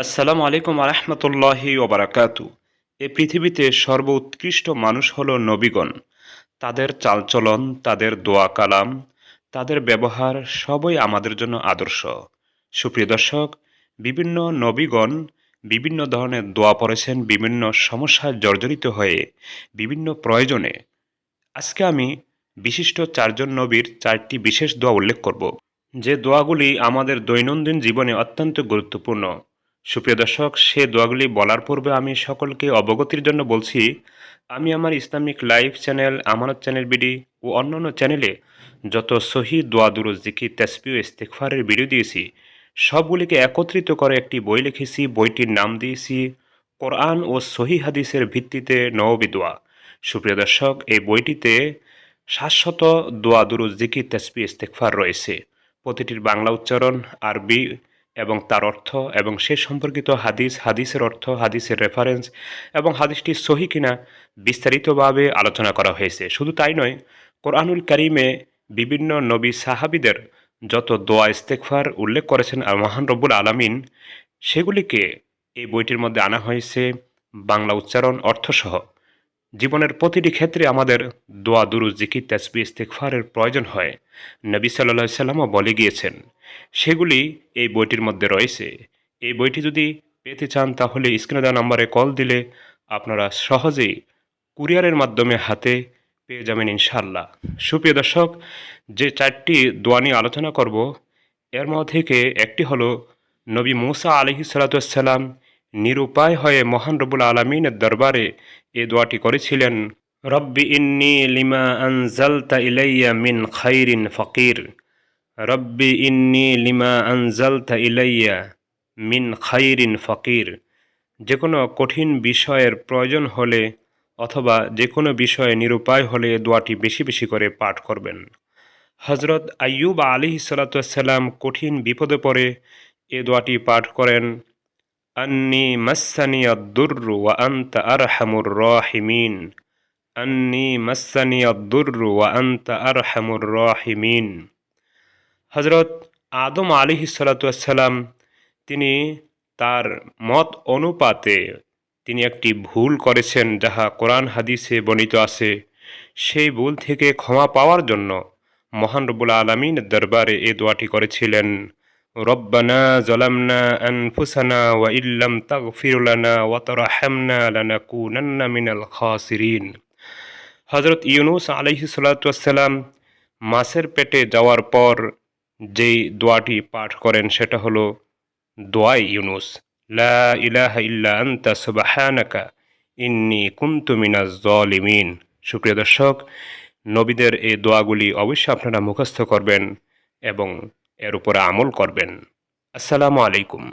আসসালামু আলাইকুম আরহামতুল্লাহি ওবারাকাতু। এ পৃথিবীতে সর্বোৎকৃষ্ট মানুষ হলো নবীগণ। তাদের চালচলন, তাদের দোয়া কালাম, তাদের ব্যবহার সবই আমাদের জন্য আদর্শ। সুপ্রিয় দর্শক, বিভিন্ন নবীগণ বিভিন্ন ধরনের দোয়া পড়েছেন বিভিন্ন সমস্যায় জর্জরিত হয়ে, বিভিন্ন প্রয়োজনে। আজকে আমি বিশিষ্ট চারজন নবীর চারটি বিশেষ দোয়া উল্লেখ করব, যে দোয়াগুলি আমাদের দৈনন্দিন জীবনে অত্যন্ত গুরুত্বপূর্ণ। সুপ্রিয় দর্শক, সে দোয়াগুলি বলার পূর্বে আমি সকলকে অবগতির জন্য বলছি, আমি আমার ইসলামিক লাইভ চ্যানেল, আমানত চ্যানেল বিডি ও অন্যান্য চ্যানেলে যত সহি দোয়া দুরুজ জিকির তাসবিহ ও ইস্তেগফারের ভিডিও দিয়েছি, সবগুলিকে একত্রিত করে একটি বই লিখেছি। বইটির নাম দিয়েছি কোরআন ও সহি হাদিসের ভিত্তিতে নববী দোয়া। সুপ্রিয় দর্শক, এই বইটিতে ৭০০ দোয়া দুরুজ জিকির তাসবিহ ইস্তেগফার রয়েছে। প্রতিটির বাংলা উচ্চারণ, আরবি এবং তার অর্থ এবং সে সম্পর্কিত হাদিস, হাদিসের অর্থ, হাদিসের রেফারেন্স এবং হাদিসটি সহি কিনা বিস্তারিতভাবে আলোচনা করা হয়েছে। শুধু তাই নয়, কোরআনুল কারিমে বিভিন্ন নবী সাহাবিদের যত দোয়া ইস্তেগফার উল্লেখ করেছেন আর মহান রব্বুল আলামিন, সেগুলিকে এই বইটির মধ্যে আনা হয়েছে বাংলা উচ্চারণ অর্থসহ। জীবনের প্রতিটি ক্ষেত্রে আমাদের দোয়া দুরুজ জিকির তাসবিহ ইস্তেগফারের প্রয়োজন হয়। নবী সাল্লাল্লাহু আলাইহি সাল্লামও বলে গিয়েছেন, সেগুলি এই বইটির মধ্যে রয়েছে। এই বইটি যদি পেতে চান তাহলে স্ক্রিনে দেওয়া নম্বরে কল দিলে আপনারা সহজেই কুরিয়ারের মাধ্যমে হাতে পেয়ে যাবেন ইনশাআল্লাহ। সুপ্রিয় দর্শক, যে চারটি দোয়া নিয়ে আলোচনা করব, এর মধ্যে থেকে একটি হলো নবী মূসা আলাইহিস সালাতু ওয়াস সালাম নিরুপায় হয়ে মহান রব্বুল আলামিনের দরবারে এ দোয়াটি করেছিলেন, রব্বি ইন্নী লিমা আনজালতা ইলাইয়া মিন খাইরিন ফকির। রব্বি ইন্নী লিমা আনজালতা ইলাইয়া মিন খাইরিন ফকির। যে কোনো কঠিন বিষয়ের প্রয়োজন হলে অথবা যে কোনো বিষয়ে নিরুপায় হলে এ দোয়াটি বেশি বেশি করে পাঠ করবেন। হজরত আইয়ুব আলাইহিস সালাতু ওয়াস সালাম কঠিন বিপদে পড়ে এ দোয়াটি পাঠ করেন, আন্নি মাসানিয়াদ দুররু ওয়া আনতা আরহামুর রাহিমিন। আন্নি মাসানিয়াদ দুররু ওয়া আনতা আরহামুর রাহিমিন। হজরত আদম আলাইহিস সালাতু ওয়াস সালাম, তিনি তার মত অনুপাতে তিনি একটি ভুল করেছেন, যাহা কোরআন হাদিসে বর্ণিত আছে। সেই ভুল থেকে ক্ষমা পাওয়ার জন্য মহান রব্বুল আলামিনের দরবারে এ দোয়াটি করেছিলেন, রব্বানা যালামনা আনফুসানা ওয়া ইল্লাম তাগফির লানা ওয়া তারহামনা লানাকুনান্না মিনাল খাসিরিন। হযরত ইউনূস আলাইহিস সালাতু ওয়াস সালাম মাছের পেটে যাওয়ার পর যেই দোয়াটি পাঠ করেন সেটা হলো দোয়ায়ে ইউনূস, লা ইলাহা ইল্লা আনতা সুবহানাকা ইন্নী কুনতু মিনাজ জালিমিন। সুপ্রিয় দর্শক, নবীদের এই দোয়াগুলি অবশ্যই আপনারা মুখস্থ করবেন এবং এর উপরে আমল করবেন। আসসালামু আলাইকুম।